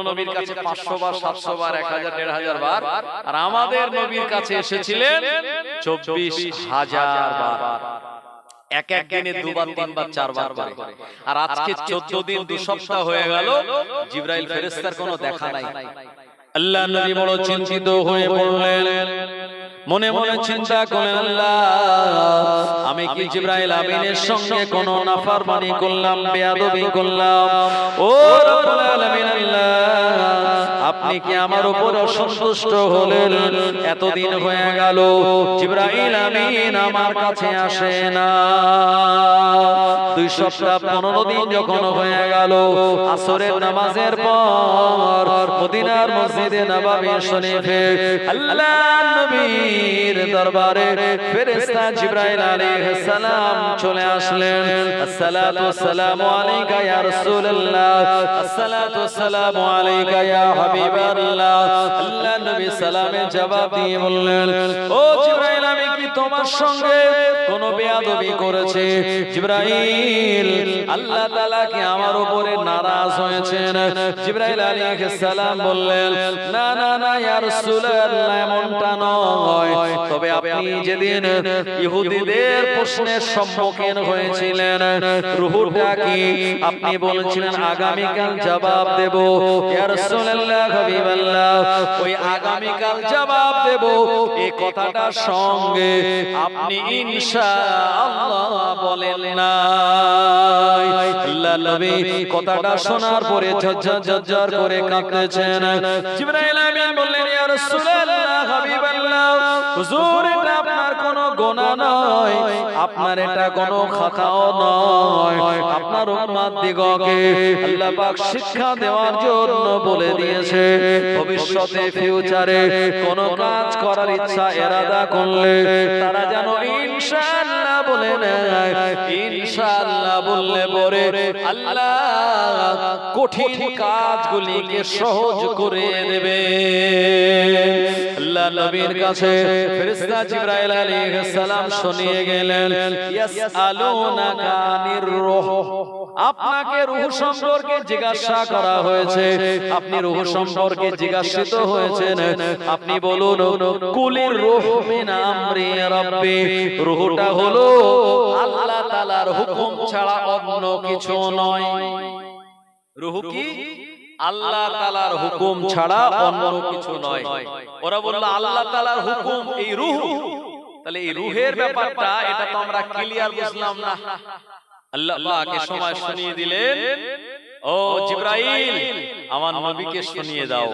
নবীর কাছে 500 বার 700 বার 1000 1500 বার, আর আমাদের নবীর কাছে এসেছিলেন 24000 বার। এক এক দিনে দুবার তিনবার চারবার করে। আর আজকে 14 দিন 2 সপ্তাহ হয়ে গেল, জিবরাইল ফেরেশতার কোনো দেখা নাই। আল্লাহ নবী বড় চিন্তিত হয়ে পড়লেন, মনে মনে চিন্তা করলেন, আল্লাহ আমি কি জিবরাইল আমিনের সঙ্গে কোনো নাফরমানি করলাম, বেয়াদবি করলাম? ও রব্বুল আলামিন, আল্লাহ আপনি কি আমার উপর অসন্তুষ্ট হলেন? এতদিন হয়ে গেল জিবরাইল আমিন আমার কাছে আসে না। 2 সপ্তাহ 15 দিন যখন হয়ে গেল, আসরের নামাজের পর মদিনার মসজিদে নববী শরীফে আল্লাহর নবীর দরবারে ফেরেশতা জিবরাইল আলাইহিস সালাম চলে আসলেন। আসসালাতু ওয়াসসালামু আলাইকা ইয়া রাসূলুল্লাহ, আসসালাতু ওয়াসসালামু আলাইকা ইয়া হাবিবাল্লাহ। আল্লাহর নবী সালামের জবাব দিয়ে বললেন, ও জিবরাইল আমি কি তোমার সঙ্গে কোনো বেয়াদবি করেছি? জিবরাইল আল্লাহ তাআলা কি আমার উপরে নারাজ হয়েছেন? জিবরাইল আলাইহিস সালাম বললেন, না না না ইয়া রাসূলুল্লাহ, এমনটা নয়। তবে আপনি যেদিন ইহুদিদের প্রশ্নের সম্মুখীন হয়েছিলেন, রূহটা কি আপনি বলেছিলেন আগামীকাল জবাব দেব। ইয়া রাসূলুল্লাহ হাবিবাল্লাহ, ওই আগামীকাল জবাব দেব এই কথাটার সঙ্গে আপনি ইনশাআল্লাহ বলেন না। আল্লাহ নবী কথাটা শোনার পরে ঝরঝর করে কাঁদতেছেন। জিবরাইল আমিন বললেন, ইয়া রাসূলুল্লাহ হাবিবাল্লাহ, হুজুর এটা আপনার কোনো গুনাহ নয়, আপনার এটা কোনো খাতাও নয়। আপনার উম্মত দিগকে আল্লাহ পাক শিক্ষা দেওয়ার জন্য বলে দিয়েছে, ভবিষ্যতে ফিউচারে কোন কাজ করার ইচ্ছা এরাদা করলে তারা যেন ইনশাআল্লাহ বলে নেয়। ইনশাআল্লাহ বললে পরে আল্লাহ কঠিন কাজগুলিকে সহজ করে দেবে। আল্লাহ নবীর কাছে ফেরেশতা জিবরাইল আলাইহিস সালাম শুনিয়ে গেলেন, ইয়াসআলুনাকা আনির রূহ, আপনাকে রূহ সম্পর্কে জিজ্ঞাসা করা হয়েছে, আপনি রূহ সম্পর্কে জিজ্ঞাসিত হয়েছেন। আপনি বলুন, কুলির রূহ মিন আমরি রাব্বি, রূহটা হলো আল্লাহ তাআলার হুকুম ছাড়া অন্য কিছু নয়। রূহ কি? আল্লাহ তাআলার হুকুম ছাড়া অন্য কিছু নয়। ওরা বলল আল্লাহ তাআলার হুকুম এই রূহ, তাহলে এই রূহের ব্যাপারটা এটা তো আমরা ক্লিয়ার বুঝলাম না। আল্লাহ পাককে সময় শুনিয়ে দিলেন, ও জিবরাইল আমার নবীকে শুনিয়ে দাও,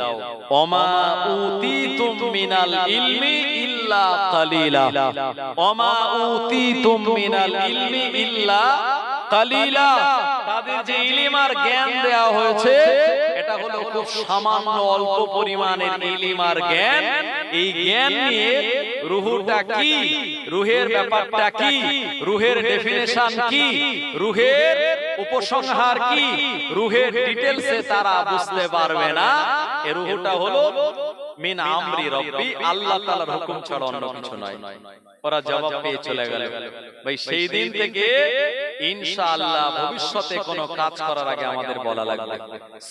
ওমা উতিতুম মিনাল ইলমি ইল্লা কালিলা, ওমা উতিতুম মিনাল ইলমি ইল্লা কালিলা, তাদের যে ইলম আর জ্ঞান দেওয়া হয়েছে এটা হলো খুব সামান্য অল্প পরিমাণের ইলম আর জ্ঞান। এই জ্ঞান নিয়ে রূহটা কি, রূহের ব্যাপারটা কি, রূহের ডেফিনেশন কি, রূহের উপসংহার কি, রূহের ডিটেইলসে তারা বুঝতে পারবে না। এই রূহটা হলো মিন আমরি রব্বি, আল্লাহ তাআলার হুকুম ছাড়া অন্য কিছু নয়। ওরা জবাব পেয়ে চলে গেল। ভাই সেই দিন থেকে ইনশাআল্লাহ ভবিষ্যতে কোনো কাজ করার আগে আমাদের বলা লাগবে।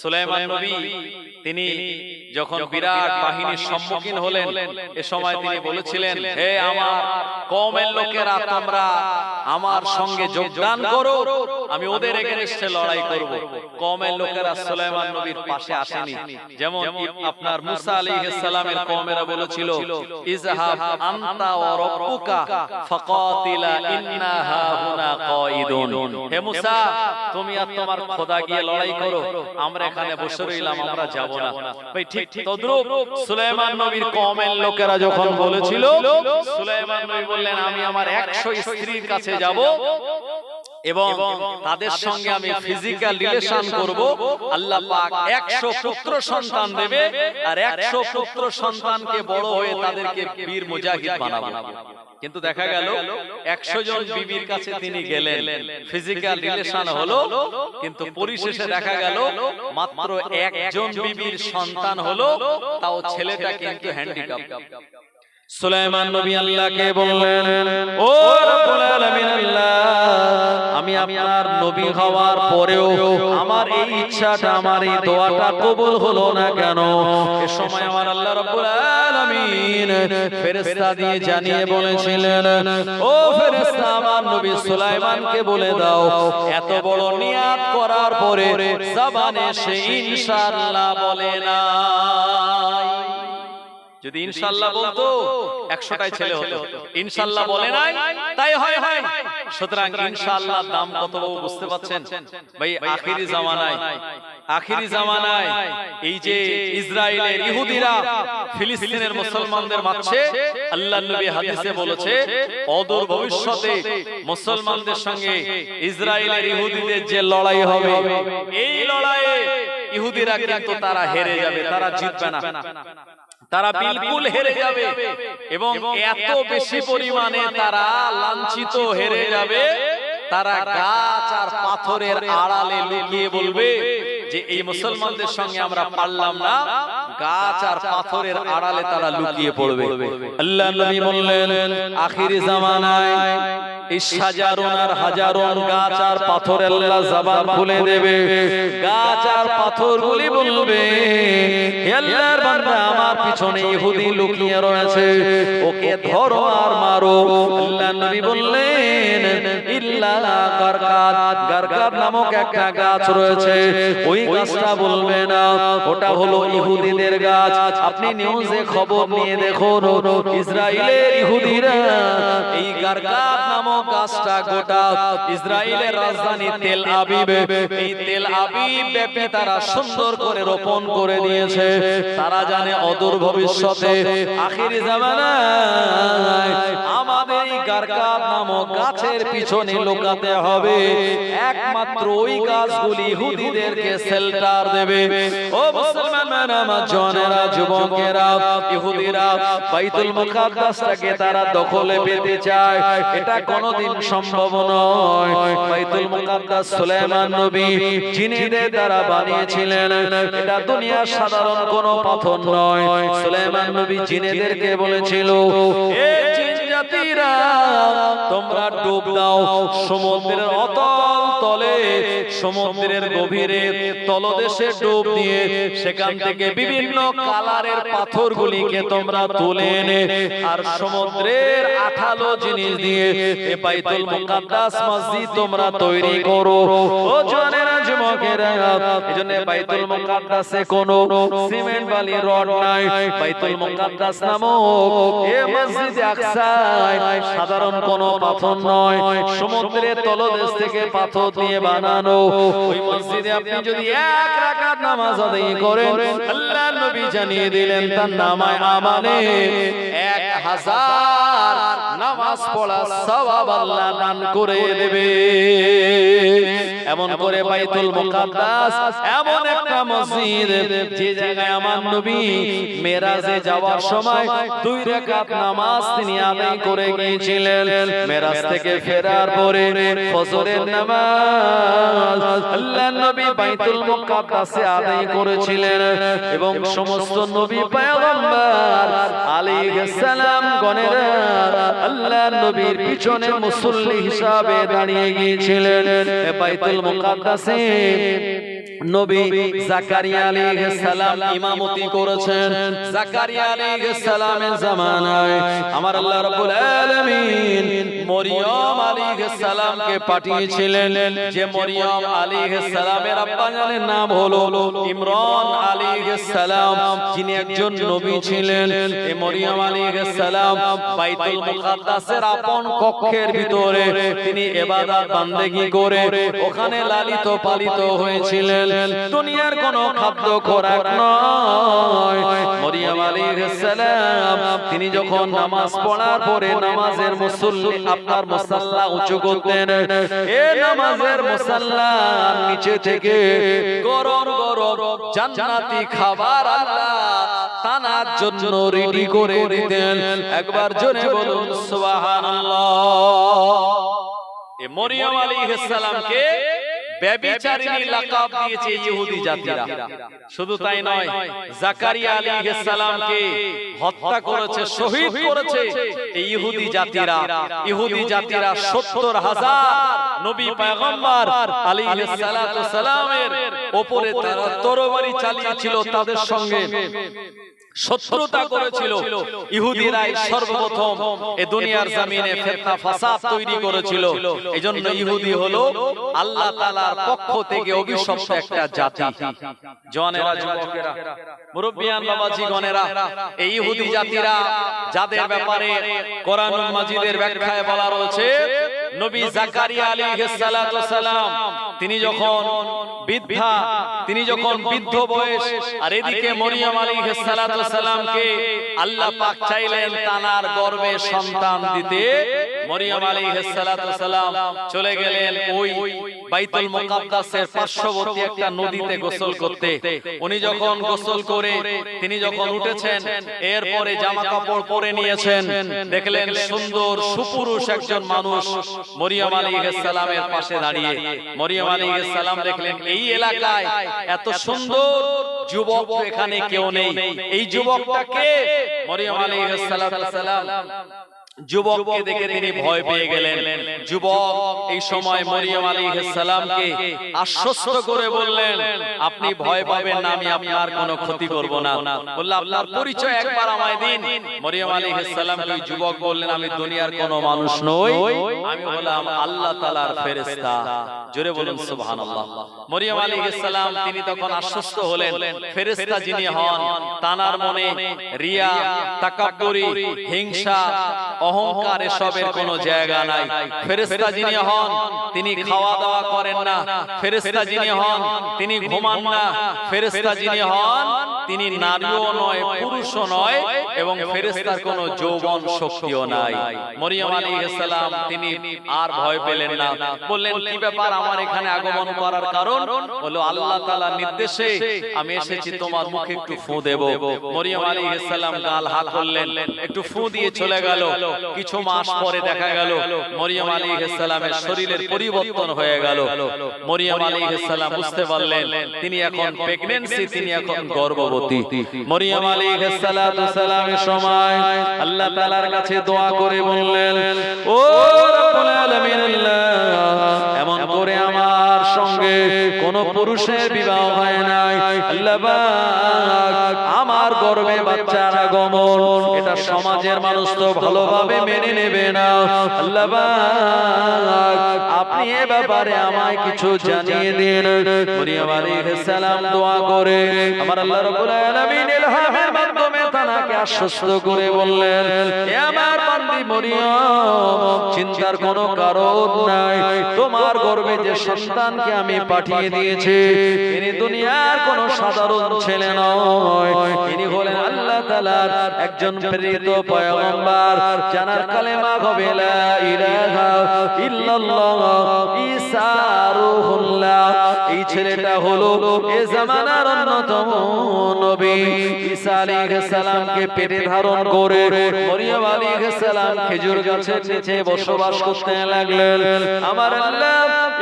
সুলাইমান নবী তিনি যখন বিরাট বাহিনীর সম্মুখীন হলেন, এ সময় তিনি বলেছিলেন, হে আমার কওমের লোকেরা, তোমরা আমার সঙ্গে যোগদান করো, আমি ওদের এগেইনস্টে লড়াই করব। কওমের লোকেরা সুলাইমান নবীর পাশে আসেনি। যেমন আপনার মুসা আলাইহিস সালামের কওমেরা বলেছিল, ইযহাব আনতা ওয়া রাব্বুকা ফাকাতিলা ইন্না হাহুনা কায়িদুন, হে মুসা তুমি আর তোমার খোদা গিয়ে লড়াই করো, আমরা এখানে বসে রইলাম, আমরা যাব না। ভাই ঠিক তদ্রূপ সুলাইমান নবীর কওমের লোকেরা যখন বলেছিল, সুলাইমান নবী বললেন আমি আমার 100 স্ত্রীর কাছে যাব এবং তাদের সঙ্গে আমি ফিজিক্যাল রিলেশন করব। আল্লাহ পাক 100 পুত্র সন্তান দেবে, আর 100 পুত্র সন্তানকে বড় হয়ে তাদেরকে বীর মুজাহিদ বানাবো। কিন্তু দেখা গেল 100 জন বিবির কাছে তিনি গেলেন, ফিজিক্যাল রিলেশন হলো, কিন্তু পরিশেষে দেখা গেল মাত্র একজন বিবির সন্তান হলো, তাও ছেলেটা কিন্তু হ্যান্ডিক্যাপ। সুলাইমান নবী আল্লাহকে বললেন, ও রব্বুল আলামিন আল্লাহ, আমি আপনার নবী হওয়ার পরেও আমার এই ইচ্ছাটা, আমার এই দোয়াটা কবুল হলো না কেন? এ সময় আমার আল্লাহ রব্বুল আলামিন ফেরেশতা দিয়ে জানিয়ে বলেছিলেন, ও ফেরেশতা, আমার নবী সুলাইমানকে বলে দাও, এত বড় নিয়াত করার পরে জবানে সে ইনশাআল্লাহ বলে না। যদি ইনশাআল্লাহ বলতো 100টাই ছেলে হতো, ইনশাআল্লাহ বলে নাই, তাই হয়। সুতরাং ইনশাআল্লাহর দাম কত বুঝতে পাচ্ছেন ভাই? আখিরি জামানায় এই যে ইসরায়েলের ইহুদিরা ফিলিস্তিনের মুসলমানদের মারছে, আল্লাহর নবী হাদিসে বলেছে অদূর ভবিষ্যতে মুসলমানদের সঙ্গে ইসরায়েলের ইহুদিদের যে লড়াই হবে, এই লড়াইয়ে ইহুদিরা কিন্তু তারা হেরে যাবে, তারা জিতবে না, তারা বিলকুল হেরে যাবে। এবং এত বেশি পরিমাণে তারা লাঞ্ছিত হেরে যাবে, তারা গাছ আর পাথরের আড়ালে লুকিয়ে বলবে যে এই মুসলমানদের সঙ্গে আমরা পারলাম না, গাছ আর পাথরের আড়ালে তারা লুকিয়ে পড়বে। আল্লাহর নবী বললেন, আখিরি জামানায় এই হাজারোন আর হাজারোন গাছ আর পাথর আল্লাহ জবান খুলে দেবে, গাছ আর পাথরগুলি বলবে, হে আল্লাহর বান্দা, আমার পিছনে ইহুদি লুকিয়ে রয়েছে, ওকে ধরো আর মারো। আল্লাহর নবী বললেন, ইল্লা গারকাদ নামক একটা গাছ রয়েছে, ওই গাছটা বলবে না, ওটা হলো ইহুদিদের গাছ। আপনি নিউজে খবর নিয়ে দেখুন, ইসরায়েলের ইহুদিরা এই গারকাদ নামক গাছটা গোটা ইসরায়েলের রাজধানী তেল আবিবে, এই তেল আবিব ব্যাপী তারা সুন্দর করে রোপণ করে দিয়েছে। তারা জানে অদূর ভবিষ্যতে আখিরি জামানায় আমাদের এই গারকাদ নামক গাছের পিছনে লুকাতে হবে, একমাত্র ওই গাছগুলি ইহুদিদেরকে শেল্টার দেবে। ও মুসলমান আমার জনেরা, যুবকেরা, ইহুদিরা বাইতুল মুকাদ্দাসটাকে তারা দখলে পেতে চায়, এটা কোনোদিন সম্ভব নয়। বাইতুল মুকাদ্দাস সুলাইমান নবী জিনেদের দ্বারা বানিয়েছিলেন, এটা দুনিয়ার সাধারণ কোনো পাথর নয়। সুলাইমান নবী জিনেদেরকে বলেছিল, এ জিন জাতিরা, তোমরা ডুব দাও সমুদ্রের অতল তলে, সমুদ্রের গভীরে তলদেশে ডুব দিয়ে সেখান থেকে বিভিন্ন কালারের পাথরগুলিকে তোমরা তুলে এনে আর সমুদ্রের আঠালো জিনিস দিয়ে এই বাইতুল মুকাদ্দাস মসজিদ তোমরা তৈরি করো। ও জানেরা, যুবকেরা, এজন্য বাইতুল মুকাদ্দাসে কোনো সিমেন্ট বালি রড নাই। বাইতুল মুকাদ্দাস নামক এই মসজিদে আকসায় সাধারণ কোনো পাথর নয়, সমুদ্রের তলদেশ থেকে পাথর দিয়ে বানানো। ওই মসজিদে আপনি যদি এক রাকাত নামাজ আদায় করেন, আল্লাহর নবী জানিয়ে দিলেন তার নামায় আমানে 1000 নামাজ পড়া সওয়াব আল্লাহ দান করে দেবে। এমন করে বাইতুল মুকাদ্দাস এমন একটা মসজিদ, যে জায়গায় আমার নবী মেরাজে যাওয়ার সময় 2 রাকাত নামাজ তিনি আদায় করে গিয়েছিলেন। মেরাজ থেকে ফেরার পরে ফজরের নামাজ আল্লাহর নবী বাইতুল মুকাদ্দাসে আদায় করেছিলেন এবং সমস্ত নবী পয়গম্বর আলাইহিস সালাম গণেরা আল্লাহর নবীর পিছনে মুসল্লি হিসাবে দাঁড়িয়ে গিয়েছিলেন। বাইতুল মুকাদ্দাসে নবী জাকারিয়া আলাইহিস সালাম ইমামতি করেছেন। জাকারিয়া আলাইহিস সালামের জামানায় আমার আল্লাহ রাব্বুল আলামিন মরিয়ম আলাইহিস সালামকে পাঠিয়েছিলেন, যে মরিয়ম আলাইহিস সালামের আব্বা জানের নাম হলো ইমরান আলাইহিস সালাম, যিনি একজন নবী ছিলেন। এই মরিয়ম আলাইহিস সালাম বাইতুল মুকাদ্দাসের আপন কক্ষের ভিতরে তিনি ইবাদত বান্দেগি করে ওখানে লালিত পালিত হয়েছিলেন। দুনিয়ার কোনো খাদ্য খোরাক নয়। মরিয়ম আলাইহিস সালাম তিনি যখন নামাজ পড়ার পরে নামাজের মুসল্লি আপনার মুসাল্লা উঁচু করতেন, এই নামাজের মুসাল্লার নিচে থেকে গরম গরম জান্নাতি খাবার আল্লাহ তানার জন্য রেডি করে দিতেন। একবার জোরে বলুন সুবহানাল্লাহ। এই মরিয়ম আলাইহিস সালামকে ব্যভিচারিণী লাকাব দিয়েছে ইহুদি জাতিরা। শুধু তাই নয়, জাকারিয়া আলাইহিস সালামকে হত্যা করেছে, শহীদ করেছে এই ইহুদি জাতিরা। ইহুদি জাতিরা 70,000 নবী পয়গম্বর আলাইহিস সালাতু সালামের উপরে তারা তরবারি চালিয়েছিল, তাদের সঙ্গে শত্রুতা করেছিল। ইহুদিরাই সর্বপ্রথম এই দুনিয়ার জমিনে ফিতনা ফাসাদ তৈরি করেছিল। এজন্য ইহুদি হলো আল্লাহ তাআলার পক্ষ থেকে অভিশপ্ত একটা জাতি। জওয়ানেরা, যুবকেরা, মুরব্বিয়ান, বাবাজি গণেরা, এই ইহুদি জাতিরা যাদের ব্যাপারে কোরআনুল মাজিদের ব্যাখ্যায় বলা রয়েছে, নবী জাকারিয়া আলাইহিস সালাতু সালাম তিনি যখন বৃদ্ধ বয়স, আর এদিকে মরিয়ম আলাইহিস সালাতু সালামকে আল্লাহ পাক চাইলেন তানার গর্ভে সন্তান দিতে। মরিয়ম আলাইহিস সালাতু সালাম চলে গেলেন ওই বাইতুল মুকাদ্দাসের পার্শ্ববর্তী একটা নদীতে গোসল করতে। উনি যখন গোসল করে তিনি যখন উঠেছেন, এরপরে জামা কাপড় পরে নিয়েছেন, দেখলেন সুন্দর সুপুরুষ একজন মানুষ মরিয়ম আলাইহিস সালামের পাশে দাঁড়িয়ে। মরিয়ম আলাইহিস সালাম দেখলেন এই এলাকায় এত সুন্দর যুবক এখানে কেউ নেই, এই যুবকটা কে? মরিয়ম আলাইহিস সালাম যুবককে দেখে তিনি ভয় পেয়ে গেলেন। যুবক এই সময় মরিয়ম আলাইহিস সালামকে আশ্বস্ত করে বললেন, আপনি ভয় পাবেন না, আমি আপনার কোনো ক্ষতি করব না। বললেন, আপনার পরিচয় একবার আমায় দিন। মরিয়ম আলাইহিস সালামকে যুবক বললেন, আমি দুনিয়ার কোনো মানুষ নই, আমি হলাম আল্লাহ তাআলার ফেরেশতা। জোরে বলুন সুবহানাল্লাহ। মরিয়ম আলাইহিস সালাম তিনি তখন আশ্বস্ত হলেন, ফেরেশতা যিনি হন তানার মনে রিয়া, তাকাব্বুরি, হিংসা, অহংকার এসবের কোনো জায়গা নাই। ফেরেশতা যিনি হন তিনি খাওয়া দাওয়া করেন না, ফেরেশতা যিনি হন তিনি ঘুমান না, ফেরেশতা যিনি হন তিনি নারীও নয়, পুরুষও নয়, এবং ফেরেশতার কোনো যৌবন শক্তিও নাই। মরিয়ম আলাইহিস সালাম তিনি আর ভয় পেলেন না, বললেন, কি ব্যাপার, আমার এখানে আগমন করার কারণ? বলল, আল্লাহ তাআলার নির্দেশে আমি এসেছি, তোমার মুখে একটু ফু দেব। মরিয়ম আলাইহিস সালাম গাল হাত করলেন, একটু ফু দিয়ে চলে গেল। কিছু মাস পরে দেখা গেল মরিয়ম আলাইহিস সালামের শরীরের পরিবর্তন হয়ে গেল। মরিয়ম আলাইহিস সালাম বুঝতে পারলেন তিনি এখন প্রেগন্যান্সি, তিনি এখন গর্ভবতী। মরিয়ম আলাইহিস সালামের সময় আল্লাহ তাআলার কাছে দোয়া করে বললেন, ও রব্বুল আলামিন, এমন করে আমার সঙ্গে কোন পুরুষের বিবাহ হয় নাই, আল্লাহ পাক আমার গর্ভে বাচ্চার আগমন, এটা সমাজের মানুষ তো ভালোভাবে মেনে নেবে না, আল্লাহ পাক আপনি এ ব্যাপারে আমায় কিছু জানিয়ে দিন। মরিয়ম আলাইহিস সালাম দোয়া করে আমার আল্লাহ রাব্বুল আলামিন ইলহামের মাধ্যমে তাকে আশ্বস্ত করে বললেন, হে আমার বান্দি মরিয়ম, চিন্তার কোনো কারণ নাই, তোমার গর্ভে যে সন্তানকে আমি পাঠিয়ে দিয়েছি তিনি দুনিয়ার কোনো সাধারণ ছেলে নয়, তিনি হলেন আল্লাহ তাআলার একজন প্রেরিত পয়গম্বর, যার কালেমা হবে লা ইলাহা ইল্লাল্লাহ, ঈসা রূহুল্লাহ। এই ছেলেটা হলো এ জামানার অন্যতম নবী। ঈসা আলাইহিস সালামকে পেটে ধারণ করে মরিয়ম আলাইহিস সালাম খেজুর গাছের নিচে বসবাস করতে লাগলেন। আমার আল্লাহ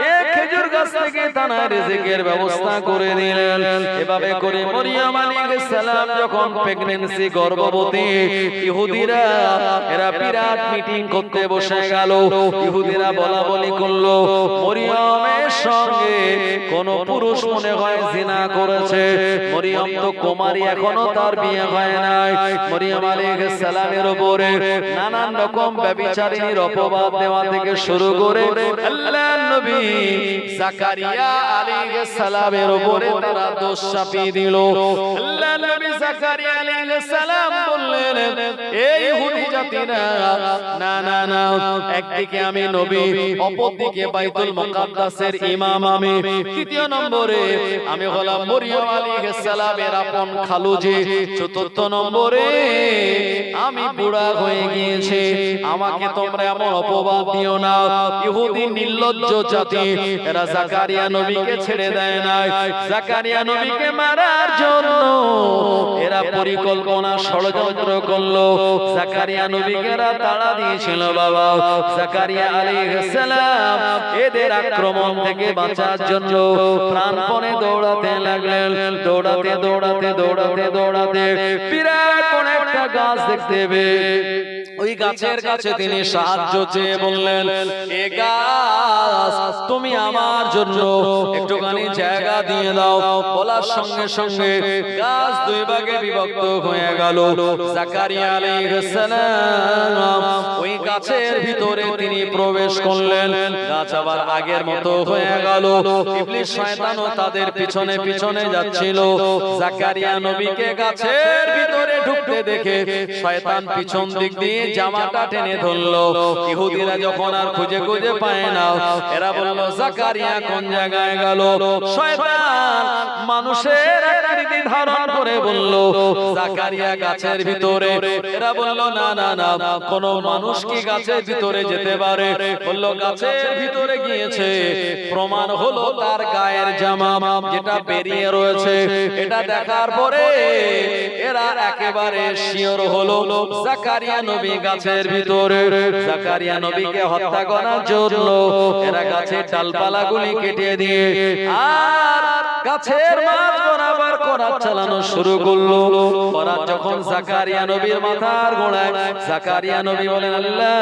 এই খেজুর গাছ থেকে তার রিজিকের ব্যবস্থা করে দিলেন। এভাবে করে মরিয়ম আলাইহিস সালাম যখন প্রেগন্যান্সি, গর্ভবতী, ইহুদিরা এরা বিরাট মিটিং করতে বসে গেল। ইহুদিরা বলা বলি করলো, মরিয়মের সঙ্গে কোন পুরুষ মনে হয় জিনা করেছে, মরিয়ম তো কুমারী, এখনো তার বিয়ে হয় নাই। মরিয়ম আলাইহিস সালামের উপরে নানান রকম ব্যভিচারিণীর অপবাদ দেওয়া থেকে শুরু করে আল্লাহর নবী জাকারিয়া আলাইহিস সালামের উপরে তারা দোষ চাপিয়ে দিল। আল্লাহর নবী জাকারিয়া আলাইহিস সালাম বললেন, এই ইহুদি জাতিরা, না না না, একদিকে আমি নবী, অপরদিকে বাইতুল মুকাদ্দাসের ইমাম আমি, তৃতীয় নম্বরে আমি হলাম মরিয়ম আলাইহিস সালামের আপন খালুজি, চতুর্থ নম্বরে আমি বুড়া হয়ে গিয়েছি, আমাকে তোমরা এমন অপবাদ দিও না। ইহুদি নির্লজ্জ জাতি, এরা জাকারিয়া নবীকে ছেড়ে দেয় নাই, জাকারিয়া নবীকে মারার জন্য এরা পরিকল্পনা ষড়যন্ত্র করলো। জাকারিয়া নবীকে তাড়া দিয়েছিল বাবা। জাকারিয়া আলাইহিস সালাম এদের আক্রমণ থেকে বাঁচার জন্য প্রাণপণে দৌড়াতে লাগলেন। দৌড়াতে দৌড়াতে দৌড়াতে দৌড়াতে বিরাট কোন একটা গাছ দেখতে পেয়ে ওই গাছের কাছে তিনি সাহায্য চেয়ে বললেন, এ গাছ তুমি আমার জন্য একটুখানি জায়গা দিয়ে দাও। বলার সঙ্গে সঙ্গে গাছ দুই ভাগে বিভক্ত হয়ে গেল। জাকারিয়া আলাইহিস সালাম ওই গাছের ভিতরে তিনি প্রবেশ করলেন। গাছ আবার আগের মতো হয়ে গেল। ইবলিস শয়তানও তাদের পিছনে পিছনে যাচ্ছিল। জাকারিয়া নবীকে গাছের ভিতরে ঢুকতে দেখে শয়তান পিছন দিক দিয়ে জামাটা টেনে ধরলো। ইহুদিরা যখন আর খুঁজে খুঁজে পায় না, এরা বলল জাকারিয়া কোন জায়গায় গেল। শয়তান মানুষের আকৃতি ধারণ করে বলল জাকারিয়া গাছের ভিতরে। এরা বলল না না না, কোন মানুষ কি গাছের ভিতরে যেতে পারে? বলল গাছের ভিতরে গিয়েছে, প্রমাণ হলো তার গায়ের জামা যেটা বেরিয়ে রয়েছে। এটা দেখার পরে এরা একেবারে শিওর হলো জাকারিয়া নবী গাছের ভিতরে। জাকারিয়া নবীকে হত্যা করার জন্য এরা গাছের ডালপালাগুলি কেটে দিয়ে আর গাছের মাঝ বরাবর করাত চালানো শুরু করলো। করাত যখন জাকারিয়া নবীর মাথার গোড়ায়, জাকারিয়া নবী বলেন, আল্লাহ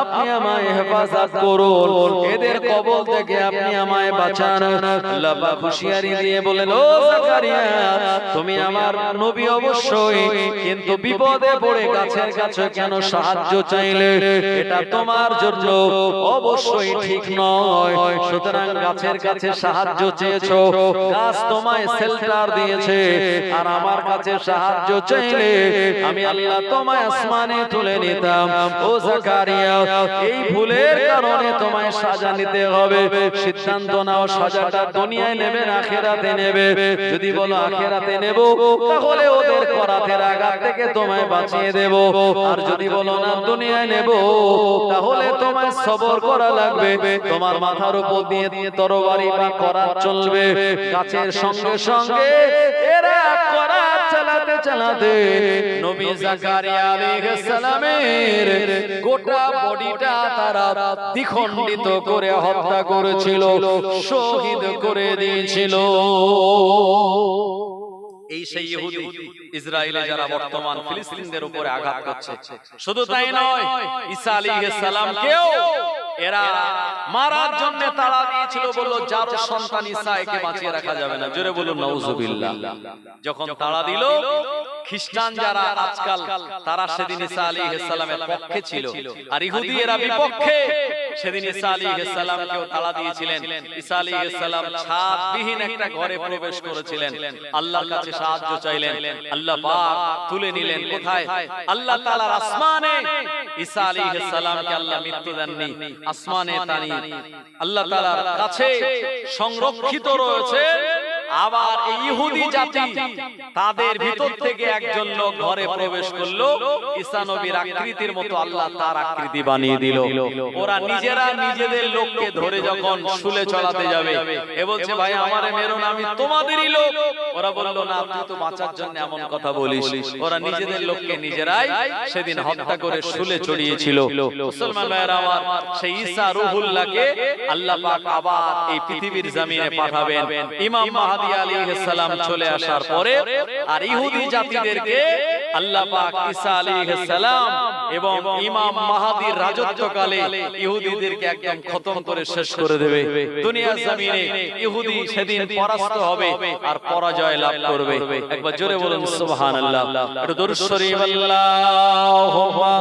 আপনি আমায় হেফাজত করুন, এদের কবল থেকে আপনি আমায় বাঁচান। আল্লাহ পাক হুঁশিয়ারি দিয়ে বলেন, ও জাকারিয়া তুমি আমার নবী অবশ্যই, কিন্তু বিপদে পড়ে গাছের কাছে কেন সাহায্য চাইলে? এটা তোমার জন্য অবশ্যই ঠিক নয়। সুতরাং গাছের কাছে সাহায্য চেয়েছো, গাছ তোমায় শেল্টার দিয়েছে, আর আমার কাছে সাহায্য চাইলে আমি আল্লাহ তোমায় আসমানে তুলে নিতাম। ও জাকারিয়া এই ভুলের কারণে তোমায় সাজা নিতে হবে। সিদ্ধান্ত নাও, সাজাটা দুনিয়ায় নেবে না আখিরাতে নেবে? যদি বলো আখিরাতে নেব, তাহলে ওদের করাতের আঘাত থেকে তোমায় বাঁচিয়ে দেব। আর যদি বলো না দুনিয়ায় নেব, তাহলে তোমায় সবর করা লাগবে। তোমার মাথার উপর দিয়ে তরবারি বা করাত চলবে। গাছের সঙ্গে সঙ্গে এরা করাত চালাতে চালাতে নবী জাকারিয়া আলাইহিস সালামের গোটা বডিটা তারা দ্বিখণ্ডিত করে হত্যা করেছিল, শহীদ করে দিয়েছিল। এই সেই ইহুদি ইসরায়েলে যারা বর্তমান ফিলিস্তিনদের উপরে আঘাত করছে। শুধু তাই নয়, ঈসা আলাইহিস সালামকেও এরা মারার জন্য তাড়া দিয়েছিল। বলল যার সন্তান ঈসা, একে বাঁচিয়ে রাখা যাবে না। জোরে বলুন নাউজুবিল্লাহ। যখন তাড়া দিল, খ্রিস্টান যারা আজকাল, তারা সেদিন ঈসা আলাইহিস সালামের পক্ষে ছিল, আর ইহুদিরা বিপক্ষে। সেদিন ঈসা আলাইহিস সালামকেও তাড়া দিয়েছিলেন। ঈসা আলাইহিস সালাম ছাদবিহীন একটা ঘরে প্রবেশ করেছিলেন, আল্লাহর কাছে সাহায্য চাইলেন। আল্লাহ পাক তুলে নিলেন কোথায়? আল্লাহ তাআলার আসমানে। ঈসা আলাইহিস সালামকে আল্লাহ মৃত্যু দেননি, আসমানে তানি আল্লাহ তাআলার কাছে সংরক্ষিত রয়েছে। আবার এই ইহুদি জাতি, তাদের ভিতর থেকে একজন লোক ঘরে প্রবেশ করলো, ঈসা নবীর আকৃতির মতো আল্লাহ তার আকৃতি বানিয়ে দিল। ওরা নিজেরা নিজেদের লোককে ধরে যখন শুলে চলাতে যাবে, এ বলছে ভাই আমারে মেরো না, আমি তোমাদেরই লোক। ওরা বলল না, তুই তো বাঁচার জন্য এমন কথা বলিস। ওরা নিজেদের লোককে নিজেরাই সেদিন হত্যা করে শুলে চড়িয়েছিল। মুসলমান ভাইরা আমার, সেই ঈসা রূহুল্লাহকে আল্লাহ পাক আবার এই পৃথিবীর জমিনে পাঠাবেন ইমাম মাহদী আলাইহিস সালাম চলে আসার পরে। আর ইহুদি জাতিদেরকে আল্লাহ পাক ঈসা আলাইহিস সালাম এবং ইমাম মাহদীর রাজত্বকালে ইহুদিদেরকে একদম খতম করে শেষ করে দেবে। দুনিয়ার জমিনে ইহুদি সেদিন পরাস্ত হবে আর পরাজয় লাভ করবে। একবার জোরে বলুন সুবহানাল্লাহ। একটু দরুদ শরীফ আল্লাহুম্মা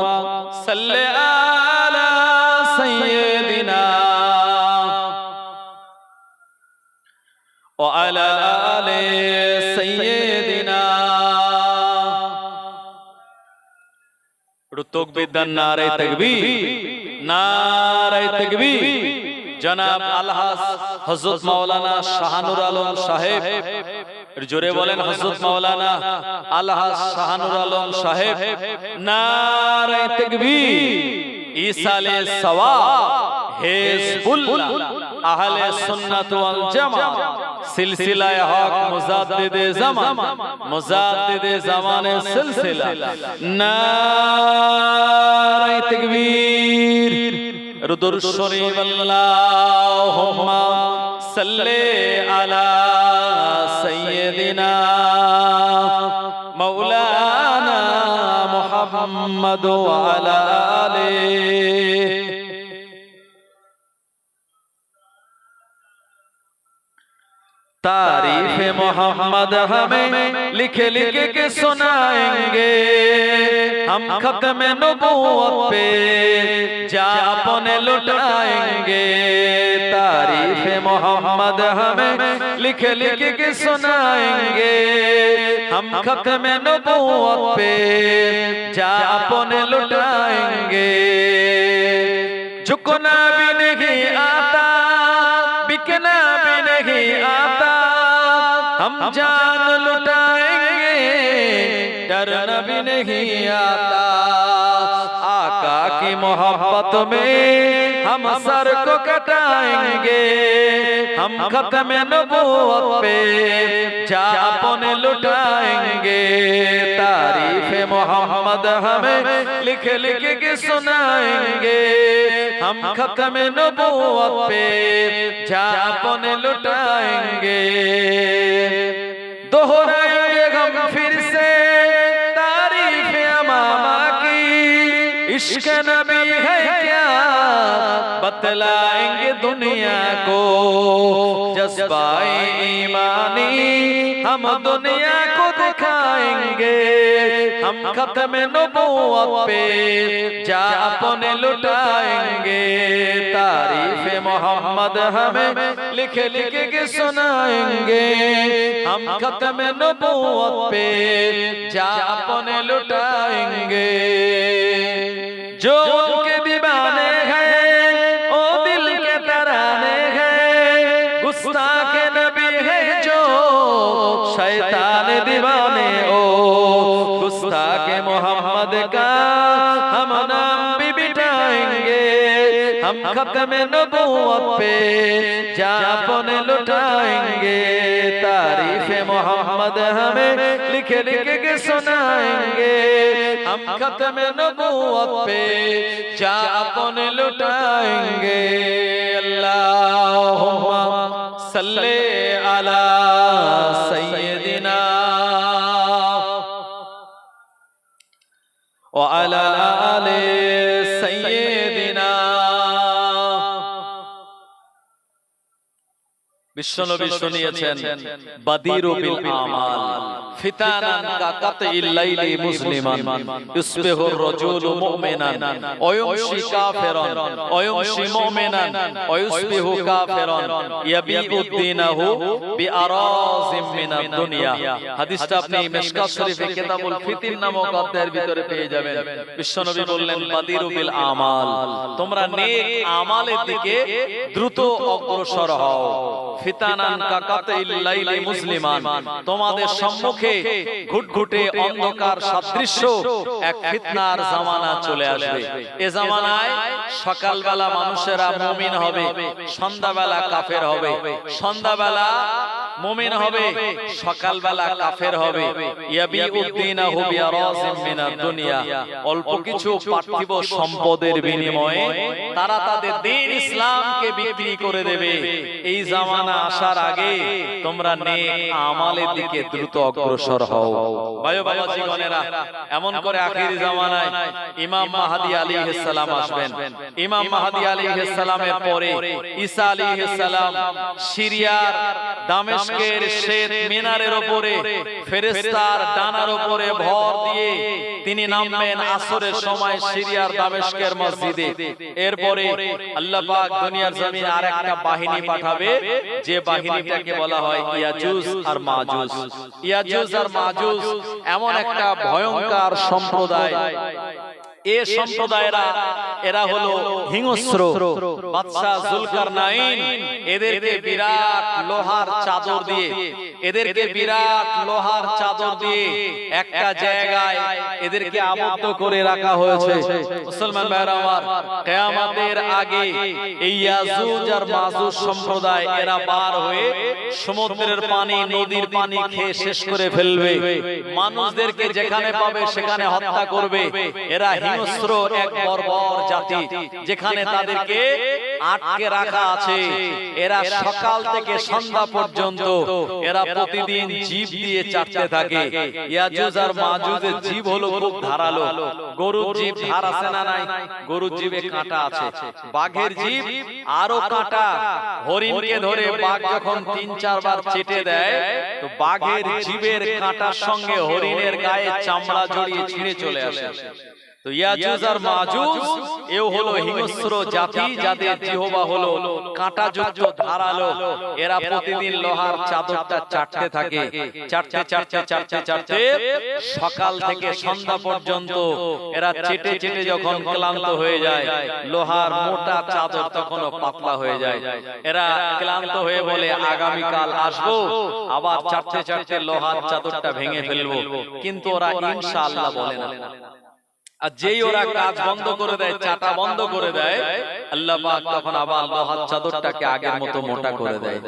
সাল্লি আলা সাইয়্যিদিনা ওয়া আলা আলি সাইয়্যিদিনা। তাকবীর দান, নারে তাকবীর, নারে তাকবীর। জনাব আলহাজ হযরত মাওলানা শাহানুর আলম সাহেব, জোরে বলেন হযরত মাওলানা আলহাজ শাহানুর আলম সাহেব, নারে তাকবীর। ইসালে সওয়াব, হিজবুল্লাহ, আহলে সুন্নাত ওয়াল জামাত, সিলসিলায়ে হক মুজাদ্দিদে জামান, মুজাদ্দিদে জামানের সিলসিলা। নারে তাকবীর, দুরূদ শরীফ। আল্লাহুম্মা সাল্লি আলা সাইয়্যিদিনা মাওলানা মুহাম্মদ ওয়া আলা আলিহি। तारीफ मोहम्मद हमें लिख लिख के सुनाएंगे, हम खत्म नबूवत पे जा अपने लुटाएंगे। तारीफ मोहम्मद हमें लिख लिख के सुनाएंगे, हम खत्म नबूवत पे जा अपने लुटाएंगे। झुकना भी नहीं आता, बिकना भी नहीं आता, हम जान लुटाएंगे, डरना भी नहीं आता। आका की मोहब्बत में हम सर को कटाएंगे, हम खत्म नबूवत पे जा अपने लुटाएंगे। तारीफ मोहम्मद हमें लिख लिख के सुनाएंगे, हम खत्म नबूवत पे जा अपने लुटाएंगे। दोहराएंगे हम फिर से तारीफ अमामा की, इश्क नबी है क्या बतलाएंगे दुनिया को। जज्बाए ईमानी हम दुनिया को दिखाएंगे, हम खत्म नबूवत पे जा अपने लुटाएंगे। तारीफ मोहम्मद हमें लिख लिख के सुनाएंगे, हम खत्म नबूवत पे जा अपने लुटाएंगे। जो उनके दीवाने हैं ओ दिल के तराने हैं, गुस्ताख नबी है जो शैतान दीवाने ओ। गुस्ताख मोहम्मद का हम नाम भी बिठाएंगे, हम खत्म नबूवत पे जा अपने लुटाएंगे। तारीफ मोहम्मद हमें लिख लिख के सुनाएंगे, हम खत्म नबूवत पे जा अपने लुटाएंगे। अल्लाहुम्मा सल्ले अला सय्यदिना व अला आले सय्यदिना। বিশ্বনবী শুনিয়েছেন বাদিরু বিল আমাল ফিতানান কা কাতিল লাইলি মুসলিমান ইসবিহুর রাজুলু মুমিনান ওয়া ইউমশি কাফিরান ওয়া ইউমশি মুমিনান ওয়া ইসবিহু কাফিরান ইয়াবিউদ দীনাহু বিআরাজিম মিনাদ দুনিয়া। হাদিসটা আপনি মিশকাত শরীফে কিতাবুল ফিতির নামক অধ্যায়ের ভিতরে পেয়ে যাবেন। বিশ্বনবী বললেন বাদিরু বিল আমাল, তোমরা নেক আমালের দিকে দ্রুত অগ্রসর হও। ফিতানান কা কাতিল লাইলি মুসলিমান, তোমাদের সম্মুখে ঘুটঘুটে অন্ধকার সদৃশ্য এক ফিতনার জামানা চলে আসবে। এই জামানায় সকালবেলা মানুষেরা মুমিন হবে, সন্ধ্যাবেলা কাফের হবে, সন্ধ্যাবেলা মুমিন হবে, সকালবেলা কাফের হবে। ইয়াবিউদ দীনাহু বিআরাজিম মিনাদ দুনিয়া, অল্প কিছু পার্থিব সম্পদের বিনিময়ে তারা তাদের দ্বীন ইসলামকে বিক্রি করে দেবে। এই জামানা আসার আগে তোমরা নেক আমালের দিকে দ্রুত অগ্রসর হও। ভাই বাবা জীবনেরা, এমন করে আখিরি জামানায় ইমাম মাহদী আলাইহিস সালাম আসবেন। ইমাম মাহদী আলাইহিস সালামের পরে ঈসা আলাইহিস সালাম সিরিয়ার দামেস্কের শ্বেত মিনারের উপরে ফেরেশতার ডানার উপরে ভর দিয়ে তিনি নামবেন আসরের সময় সিরিয়ার দামেস্কের মসজিদে। এরপরে আল্লাহ পাক দুনিয়ার জমিনে আরেকটা বাহিনী পাঠাবে, যে বাহিনীটাকে বলা হয় ইয়াজুজ আর মাজুজ। ইয়াজুজ আর মাজুজ এমন একটা ভয়ঙ্কর সম্প্রদায় এ সম্প্রদায়েরা এরা হলো হিংস্র। বাদশা জুলকারনাইন এদেরকে বিরাট লোহার চাদর দিয়ে একটা জায়গায় এদেরকে আবদ্ধ করে রাখা হয়েছে। মুসলমান ভাইরা আমার, কিয়ামতের আগে এই ইয়াজুজ আর মাজুজ সম্প্রদায় এরা বার হয়ে সমুদ্রের পানি, নদীর পানি খেয়ে শেষ করে ফেলবে। মানুষদেরকে যেখানে পাবে সেখানে হত্যা করবে। এরা হিংস্র এক বর্বর জাতি, যেখানে তাদেরকে আটকে রাখা আছে। এরা সকাল থেকে সন্ধ্যা পর্যন্ত এরা প্রতিদিন জীব দিয়ে চাটতে থাকে। ইয়াজুজ আর মাজুজের জীব হলো খুব ধারালো। গরুর জীব ধার আছে না নাই? গরুর জীবে কাঁটা আছে। বাঘের জীব আরো কাঁটা। হরিণকে ধরে বাঘ যখন ৩-৪ বার চেটে দেয়, তো বাঘের জীবের কাঁটার সঙ্গে হরিণের গায়ে চামড়া জড়িয়ে ছিঁড়ে চলে আসে। তো ইয়াজুজ আর মাজুজ এও হলো হিংস্র জাতি, যাদের জিহ্বা হলো কাঁটাযুক্ত, ধারালো। এরা প্রতিদিন লোহার চাদরটা চাটতে থাকে। চাটতে সকাল থেকে সন্ধ্যা পর্যন্ত এরা চেটে চেটে যখন ক্লান্ত হয়ে যায়, লোহার মোটা চাদর তখনও পাতলা হয়ে যায়। এরা ক্লান্ত হয়ে বলে, আগামীকাল আসবো, আবার চাটতে লোহার চাদরটা ভেঙে ফেলবো। কিন্তু ওরা ইনশাআল্লাহ বলে না। আর যেই ওরা কাজ বন্ধ করে দেয়, চাটা বন্ধ করে দেয়, আল্লাহ পাক তখন আবার লোহার চাদরটাকে আগের মতো মোটা করে দেয়।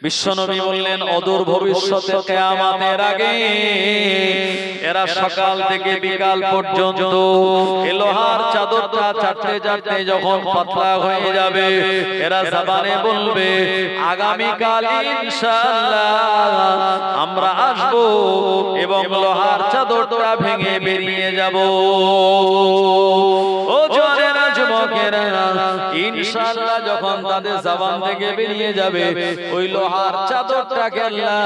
বিশ্বনবী বললেন, অদূর ভবিষ্যতে কিয়ামতের আগে এরা সকাল থেকে বিকাল পর্যন্ত এই লোহার চাদরটা চাটতে চাটতে যখন পাতলা হয়ে যাবে, এরা জবানে বলবে, আগামীকাল ইনশাআল্লাহ আমরা আসবো এবং লোহার চাদরটা ভেঙে বেরিয়ে যাব। ও জওয়ানেরা, যুবকেরা, ইনশাআল্লাহ যখন তাদের জবান থেকে বেরিয়ে যাবে, ওই লোহার চাদরটাকে আল্লাহ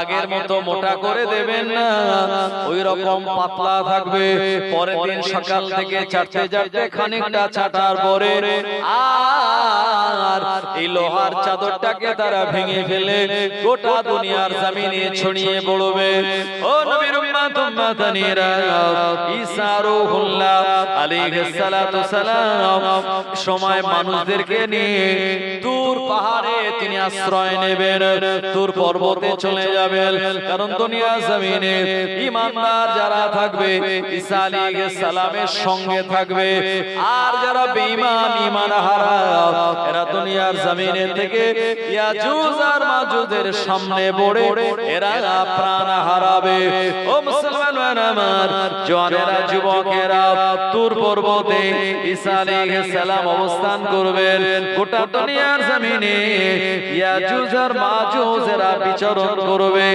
আগের মতো মোটা করে দেবেন না, ওই রকম পাতলা থাকবে। পরের দিন সকাল থেকে চাটতে চাটতে খানিকটা চাটার পরে আর এই লোহার চাদরটাকে তারা ভেঙে ফেলে গোটা দুনিয়ার জমিনে ছড়িয়ে পড়বে। ও নবীর উম্মত উম্মতানিরা, ঈসা রূহুল্লাহ আলাইহিস সালাতু সালাম সময় মানুষদেরকে নিয়ে দূর পাহাড়ে তিনি আশ্রয় নেবেন, দূর পর্বতে চলে যাবেন। কারণ দুনিয়া জমিনে ঈমানদার যারা থাকবে ঈসা আলাইহিস সালামের সঙ্গে থাকবে, আর যারা বেঈমান ঈমান হারা এরা দুনিয়ার জমিনে থেকে ইয়াজুজ আর মাজুজের সামনে পড়ে এরা প্রাণ হারাবে। ও মুসলমান আমার, জওয়ানেরা, যুবকেরা, তুর পর্বতে ঈসা আলাইহিস সালাম অবস্থান করবেন। গোটা দুনিয়ার জমিনে ইয়াজুজ আর মাজুজেরা বিচরণ করবে।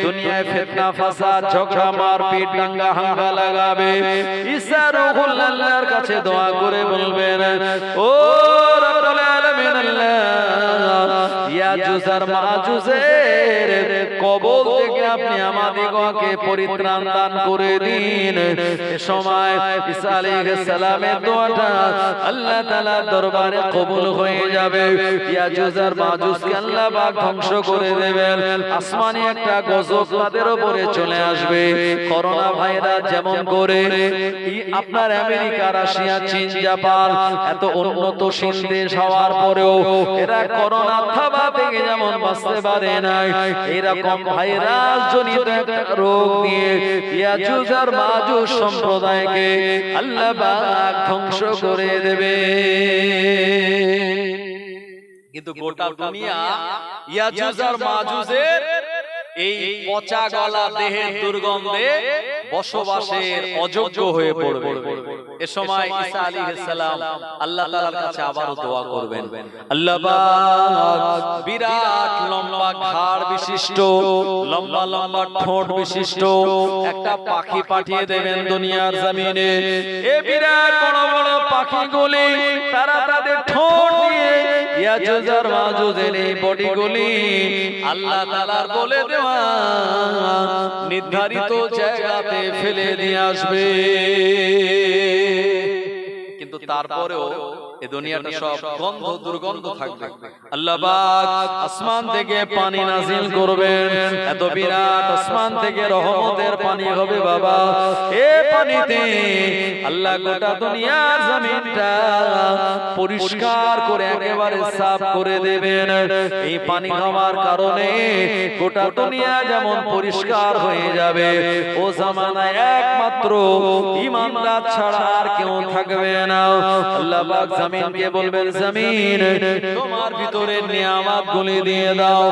দুনিয়ায় ফিতনা ফাসাদ, ঝগড়া, মারপিট, দাঙ্গা হাঙ্গা লাগাবে। ঈসা রূহুল্লাহ আল্লাহর কাছে দোয়া করে বলবেন, ও রব্বুল আলামিন, আল্লাহ ইয়াজুজ আর মাজুজের কবল থেকে আপনি আমাদিগকে পরিত্রাণ দান করে দিন। এ সময় ঈসা আলাইহিস সালামের দোয়াটা আল্লাহ তাআলার দরবারে কবুল হয়ে যাবে। ইয়াজুজ আর মাজুজকে আল্লাহ পাক ধ্বংস করে দেবেন। আসমানি একটা গজব তাদের উপরে চলে আসবে। করোনা ভাইরাস যেমন করে আপনার আমেরিকা, রাশিয়া, চীন, জাপান এত উন্নতশীল দেশ হওয়ার পরেও এরা করোনা থাবা থেকে যেমন বাঁচতে পারে না, এরকম ভাইরাস জনিত একটা রোগ নিয়ে ইয়াজুজ আর মাজুজ সম্প্রদায়কে আল্লাহ পাক ধ্বংস করে দেবে। কিন্তু গোটা দুনিয়া ইয়াজুজ আর মাজুজের এই পচা গলা দেহের দুর্গন্ধে বসবাসের অযোগ্য হয়ে পড়বে। এ সময় ঈসা আলাইহিস সালাম আল্লাহ তাআলার কাছে আবারো দোয়া করবেন, আল্লাহ পাক বিরাট লম্বা ঘাড় বিশিষ্ট, লম্বা লম্বা ঠোঁট বিশিষ্ট একটা পাখি পাঠিয়ে দেবেন দুনিয়ার জমিনে। এই বিরাট বড় বড় পাখিগুলি তারা তাদের ঠোঁট দিয়ে ইয়াজুজ আর মাজুজের এই বডিগুলি আল্লাহ তাআলার বলে দেওয়া নির্ধারিত জায়গাতে ফেলে দিয়ে আসবে। কিন্তু তারপরেও এই দুনিয়াটা সব গন্ধ দুর্গন্ধ থাকবে। আল্লাহ পাক আসমান থেকে পানি নাজিল করবেন, এত বিরাট আসমান থেকে রহমতের পানি হবে বাবা। এই পানিতে আল্লাহ গোটা দুনিয়ার জমিনটা পরিষ্কার করে একেবারে সাফ করে দেবেন। এই পানি খাওয়ার কারণে গোটা দুনিয়া যেমন পরিষ্কার হয়ে যাবে, ও জামানায় একমাত্র ঈমানদার ছাড়া আর কেউ থাকবে না। আল্লাহ পাক জমিনকে বলবেন, জমিন তোমার ভিতরে নিয়ামতগুলি দিয়ে দাও।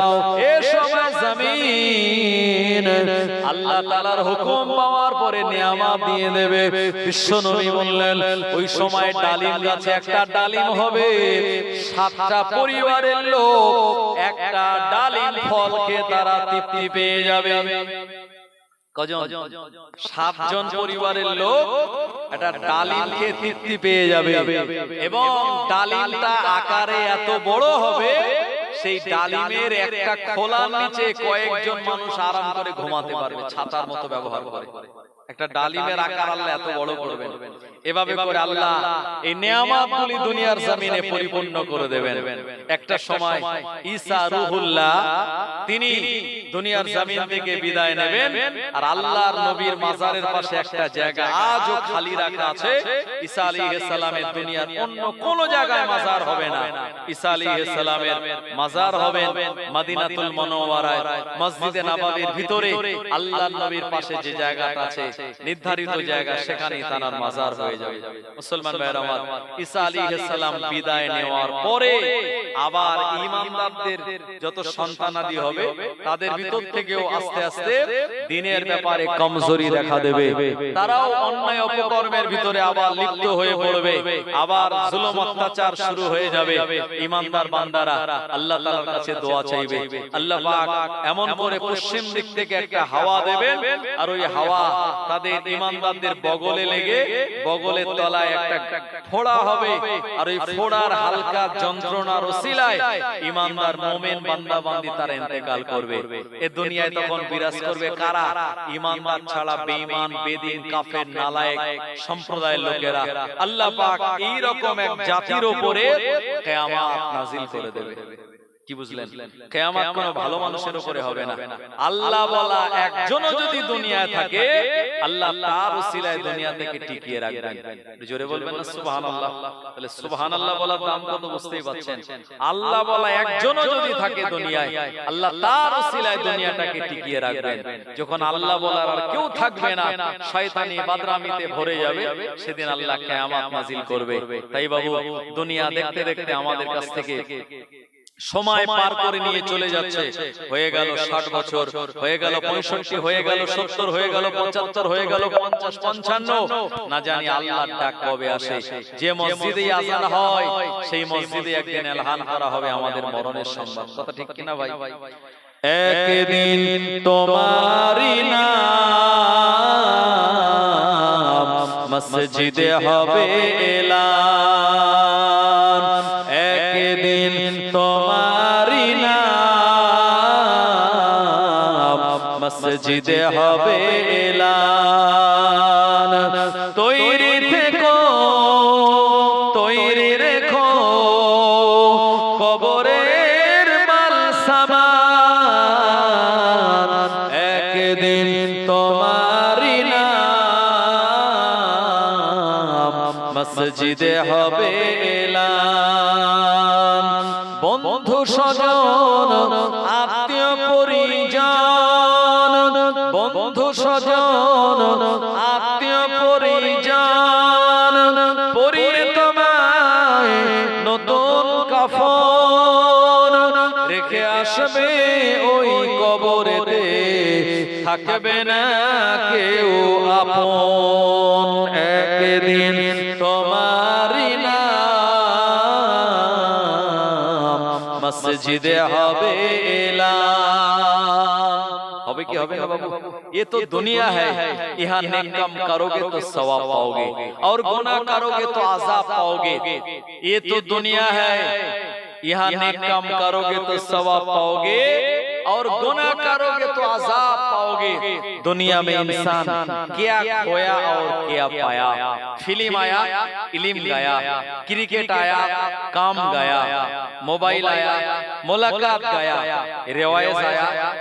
এই সময় জমিন আল্লাহ তাআলার হুকুম পাওয়ার পরে নিয়ামত দিয়ে দেবে। বিশ্বনবী বললেন, ওই সময় ডালিম গাছে একটা ডালিম হবে, 7টা পরিবারের লোক একটা ডালিম ফলকে তারা তৃপ্তি পেয়ে যাবে। কজন? 7 জন পরিবারের লোক একটা ডালিমকে তৃপ্তি পেয়ে যাবে, এবং ডালিমটা আকারে এত বড় হবে, সেই ডালিমের একটা খোলার নিচে কয়েকজন মানুষ আরাম করে ঘুমাতে পারবে, ছাতার মতো ব্যবহার করে। একটা ডালিমের আকার আল্লাহ এত বড় করবেন, এভাবে করে আল্লাহ এই নিয়ামতগুলি দুনিয়ার জমিনে পরিপূর্ণ করে দেবেন। একটা সময় ঈসা রূহুল্লাহ তিনি দুনিয়ার জমিন থেকে বিদায় নেবেন, আর আল্লাহর নবীর মাজারের পাশে একটা জায়গা আজও খালি রাখা আছে। ঈসা আলাইহিস সালামের দুনিয়ার অন্য কোন জায়গায় মাজার হবে না, ঈসা আলাইহিস সালামের মাজার হবে মদিনাতুল মুনাওয়ারায় মসজিদে নববীর ভিতরে আল্লাহর নবীর পাশে যে জায়গাটা আছে নির্ধারিত জায়গা, সেখানেই তার মাজার হয়ে যাবে। মুসলমান ভাইরা আমার, ঈসা আলাইহিস সালাম বিদায় নেওয়ার পরে আবার ঈমানদারদের যত সন্তানাদি হবে তাদের ভিতর থেকেও আস্তে আস্তে দ্বীনের ব্যাপারে কমজোরি দেখা দেবে, তারাও অন্যায় অপকর্মের ভিতরে আবার লিপ্ত হয়ে পড়বে, আবার জুলুম অত্যাচার শুরু হয়ে যাবে। ঈমানদার বান্দারা আল্লাহ তাআলার কাছে দোয়া চাইবে, আল্লাহ পাক এমন করে পশ্চিম দিক থেকে একটা হাওয়া দেবেন, আর ওই হাওয়া তাদের ঈমানদারদের বগলে লেগে বগলের তলায় একটা ফোড়া হবে, আর ওই ফোড়ার হালকা যন্ত্রণার ওসিলায় ঈমানদার মুমিন বান্দা বান্দি তারা ইন্তেকাল করবে। এই দুনিয়ায় তখন বিরাজ করবে কারা? ঈমানদার ছাড়া বেঈমান, বেদিন, কাফের, নালায়েক সম্প্রদায়ের লোকেরা। আল্লাহ পাক এই রকম এক জাতির উপরে কিয়ামত নাজিল করে দেবে। কি বুঝলেন? কিয়ামত কোনো ভালো মানুষের উপরে হবে না, আল্লাহ বলা একজনও যদি দুনিয়ায় থাকে আল্লাহ তার উসিলায় দুনিয়া থেকে টিকিয়ে রাখবেন। জোরে বলবেন না সুবহানাল্লাহ? তাহলে সুবহানাল্লাহ বলার দাম কত বুঝতেই পারছেন। আল্লাহ বলা একজনও যদি থাকে দুনিয়ায়, আল্লাহ তার উসিলায় দুনিয়াটাকে টিকিয়ে রাখবেন। যখন আল্লাহ বলার আর কেউ থাকবে না, শয়তানি বাদরামিতে ভরে যাবে, সেদিন আল্লাহ কিয়ামত নাজিল করবে। তাই বাবু, দুনিয়া দেখতে দেখতে আমাদের কাছ থেকে সময় পার করে নিয়ে চলে যাচ্ছে। হয়ে গেল 60 বছর, হয়ে গেল 65, হয়ে গেল 70, হয়ে গেল 75, হয়ে গেল 50, 55, না জানি আল্লাহর ডাক কবে আসে। যে মসজিদে আযান হয় সেই মসজিদে একদিন এলান করা হবে আমাদের মরণের সংবাদ। কথা ঠিক কিনা ভাই? একদিন তোমারই নাম মসজিদে হবে এলান, একদিন তোমারই নাম মসজিদে হবে এলান। তৈরি থেকো, তৈরি রেখো কবরের মাল সামান, একদিন তোমারই নাম মসজিদে হবে এলান। বন্ধু স্বজন আত্মীয় পরিজন, বন্ধু স্বজন আত্মীয় পরিজন পরিয়ে তোমায় নতুন কাফন রেখে আসবে ওই কবরেতে, থাকবে না কেউ আপন। একদিন তোমারই নাম মসজিদে হবে এলান। হবে কি হবে না বাবু? ये तो दुनिया है, यहाँ नेक काम करोगे तो सवाब पाओगे और गुनाह करोगे तो अज़ाब पाओगे। ये तो दुनिया है, यहाँ नेक काम करोगे तो सवाब पाओगे और गुनाह करोगे तो अजाब पाओगे। दुनिया में इंसान क्या खोया और क्या पाया। फिल्म आया, इल्म गया, क्रिकेट आया, काम गया, मोबाइल आया, मुलाकात गया, रिवायत आया,